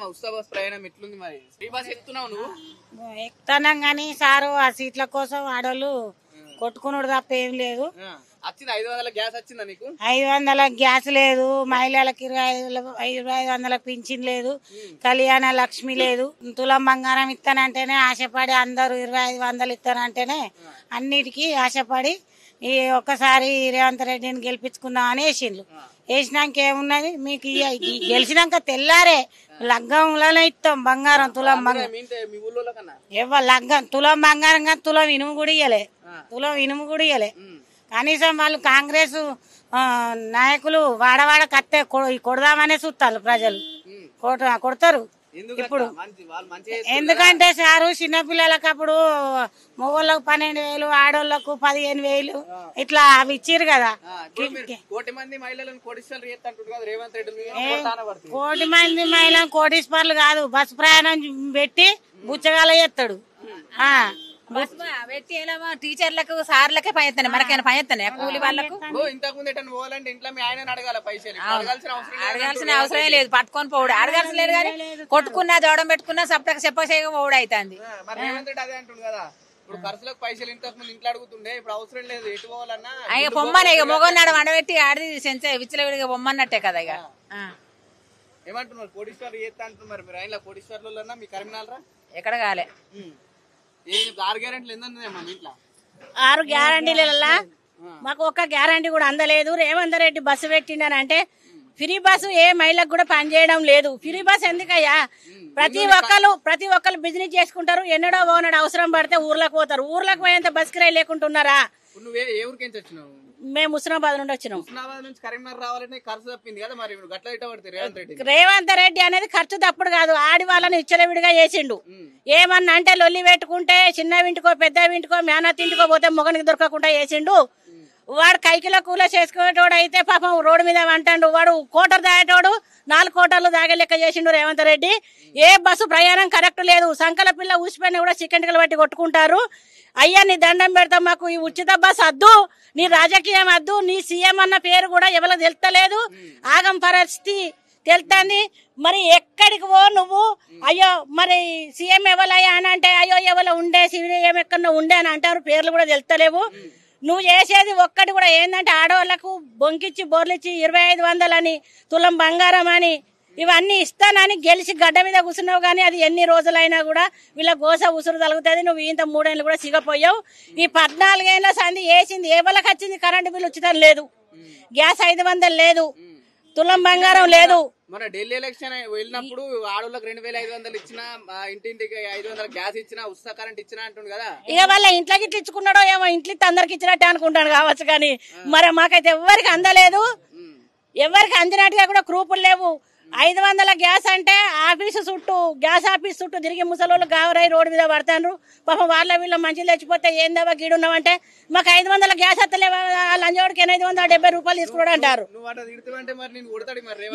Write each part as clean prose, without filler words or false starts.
ఎట్లుందమ్మా ఉత్సవ ప్రయాణం ఎట్లుంది మరి ఫ్రీ బస్ ఎక్కుతున్నావు నువ్వు? ఎక్కుతున్నాం గానీ సారు ఆ సీట్ల కోసం ఆడోళ్ళు కొట్టుకున్నాడు తప్ప ఏం లేదు. వచ్చింది 500 గ్యాస్ వచ్చిందా నీకు? 500 గ్యాస్ లేదు, మహిళలకు 2500 పింఛన్ లేదు, కళ్యాణ లక్ష్మి లేదు. తులం బంగారం ఇస్తానంటేనే ఆశపడి అందరూ 2500 ఇస్తానంటేనే అన్నిటికీ ఆశపడి ఈ ఒక్కసారి రేవంత్ రెడ్డిని గెలిపించుకుందామని వేసిండ్రు. వేసినాక ఏమున్నది మీకు గెలిచినాక తెల్లారే లగ్గంలోనే ఇస్తాం బంగారం, తులం బంగారం. లగ్గం తులం బంగారం కానీ తులం ఇనుము కూడా ఇయ్యలే, తులం ఇనుము కూడా ఇయ్యలే. కనీసం వాళ్ళు కాంగ్రెస్ నాయకులు వాడవాడ కత్తే కొడదామనే చూస్తారు ప్రజలు, కొడతారు ఇప్పుడు. ఎందుకంటే సారు చిన్నపిల్లలకు అప్పుడు మొగోళ్ళకు 12,000 ఆడోళ్లకు 15,000 ఇట్లా అవి ఇచ్చిర్రు కదా. కోటి మంది మహిళలను కోటీశ్వర్లు కాదు, బస్సు ప్రయాణం పెట్టి బుచ్చగాల చేస్తాడు. పెట్టి టీచర్లకు సార్లకే పనిచేస్తాను, మనకైనా పనిచేస్తాను కూలి వాళ్ళకు. అడగాల్సిన అవసరం లేదు, పట్టుకొని పోవడం అడగాల్సిన లేదు. కానీ కొట్టుకున్నా దూడం పెట్టుకున్నా సప్టక చెప్పక పోవడం అవుతుంది. ఇక బొమ్మనే ఇక మొగన్నాడు వండబెట్టి ఆడి సెంచే విచ్చలవిడిగా బొమ్మన్నట్టే కదా. ఇక ఏమంటున్నారు కోటీశ్వర్లు చేస్తా అంటున్నారు మీరు? ఆయన కోటీశ్వర్లు మీ కరీంనగర్ ఎక్కడ కాలే 6 గ్యారెంటీలు ఏందన్నదేమో ఇంట్లో? 6 గ్యారంటీలలో మాకు ఒక్క గ్యారంటీ కూడా అందలేదు. రేవంత్ రెడ్డి బస్సు పెట్టిండనంటే ఫ్రీ బస్సు ఏ మహిళకు కూడా పనిచేయడం లేదు. ఫ్రీ బస్ ఎందుకయ్యా? ప్రతి ఒక్కరు బిజినెస్ చేసుకుంటారు, ఎన్నడో ఓనడు అవసరం పడితే ఊర్లకు పోతారు. ఊర్లకు పోయేంత బస్ కిరాయి లేకుంటున్నారా? మేము హుస్నాబాద్ నుండి వచ్చినాం. రేవంత్ రెడ్డి అనేది ఖర్చు తప్పుడు కాదు, ఆడి వాళ్ళని ఇచ్చలవిడిగా చేసిండు. ఏమన్నా అంటే లొల్లి పెట్టుకుంటే చిన్న వింటికో పెద్ద వింటికో మేనత్ ఇంటికో పోతే మొగనికి దొరకకుండా చేసిండు. వాడు కైకిలో కూల చేసుకునేటోడు అయితే పాపం రోడ్డు మీద అంటాడు. వాడు కోటర్ దాగేటోడు 4 కోటర్లు దాగే లెక్క చేసిండు రేవంత్ రెడ్డి. ఏ బస్సు ప్రయాణం కరెక్ట్ లేదు. సంకల పిల్ల ఊసిపోయినా కూడా చికెన్లు బట్టి కొట్టుకుంటారు. అయ్యా నీ దండం పెడతాం, మాకు ఈ ఉచిత బస్ వద్దు, నీ రాజకీయం వద్దు, నీ సీఎం అన్న పేరు కూడా ఎవరికి తెలుస్తలేదు. ఆగం పరిస్థితి తెలుస్తుంది. మరి ఎక్కడికి పో నువ్వు? అయ్యో మరి సీఎం ఎవరయ్యా అని అంటే అయ్యో ఎవరో ఉండే సీఎం ఎక్కడో ఉండే అని అంటారు, పేర్లు కూడా తెలుస్తలేవు. నువ్వు చేసేది ఒక్కటి కూడా ఏంటంటే ఆడవాళ్లకు బొంకిచ్చి బోర్లిచ్చి 2500 అని తులం బంగారం అని ఇవన్నీ ఇస్తానని గెలిచి గడ్డ మీద కూర్చున్నావు. కానీ అది ఎన్ని రోజులైనా కూడా వీళ్ళ గోస ఉసురు తగులుతుంది. నువ్వు ఇంత 3 ఏళ్ళు కూడా సిగపోయావు. ఈ 14 ఏళ్ల సంది వేసింది ఏ వాళ్ళకి వచ్చింది? కరెంటు బిల్లు ఉచితం లేదు, గ్యాస్ 500 లేదు, తులం బంగారం లేదు. మన ఢిల్లీ ఎలక్షన్ వెళ్ళినప్పుడు ఆడోళ్ళకి 2500 ఇచ్చినా, ఇంటింటికి 500 గ్యాస్ ఇచ్చినా, ఉచిత కరెంట్ ఇచ్చినా అంటుండు కదా. ఇక వాళ్ళ ఇంట్లోకి ఇట్లా ఇచ్చుకున్నాడో ఏమో, ఇంట్లో అందరికి ఇచ్చినట్టే అనుకుంటాను కావచ్చు. కానీ మరి మాకైతే ఎవరికి అందలేదు, ఎవరికి అందినట్టుగా కూడా ప్రూఫ్లు లేవు. 500 గ్యాస్ అంటే ఆఫీసు చుట్టూ గ్యాస్ ఆఫీస్ చుట్టూ తిరిగి ముసలోళ్ళు గావరాయి రోడ్డు మీద పడతారు. పాపం వాళ్ళ వీళ్ళ మంచి తెచ్చిపోతే ఏందవా గీడున్నావంటే మాకు 500 గ్యాస్ వస్తలేవా, లంజోడికి 870 రూపాయలు తీసుకున్నాడు అంటారు.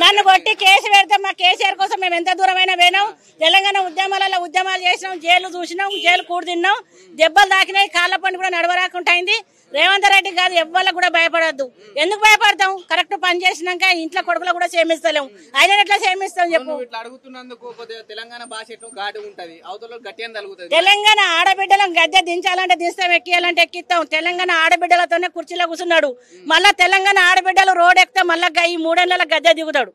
నన్ను కొట్టి కేసు పెడితే మా కేసీఆర్ కోసం మేము ఎంత దూరమైనా పోయినాం. తెలంగాణ ఉద్యమాలు చేసినాం, జైలు చూసినాం, జైలు కూడి తిన్నాం, దెబ్బలు తాకినాయి, కాళ్ళ పండు కూడా నడవరాకుండా అయింది. రేవంత్ రెడ్డి కాదు ఎవ్వరికి కూడా భయపడద్దు. ఎందుకు భయపడతాం? కరెక్ట్ పని చేసినాక ఇంట్లో కొడుకులు కూడా సేమిస్తలేము. ఆయన ఎట్లా సేమిస్తాం చెప్పు? తెలంగాణ ఆడబిడ్డలను గద్దె దించాలంటే దిస్తాం, ఎక్కియాలంటే ఎక్కిస్తాం. తెలంగాణ ఆడబిడ్డలతోనే కుర్చీలో కూర్చున్నాడు. మళ్ళా తెలంగాణ ఆడబిడ్డలు రోడ్ ఎక్కితే మళ్ళా ఈ 3 ఏళ్ల గద్దె దిగుతాడు.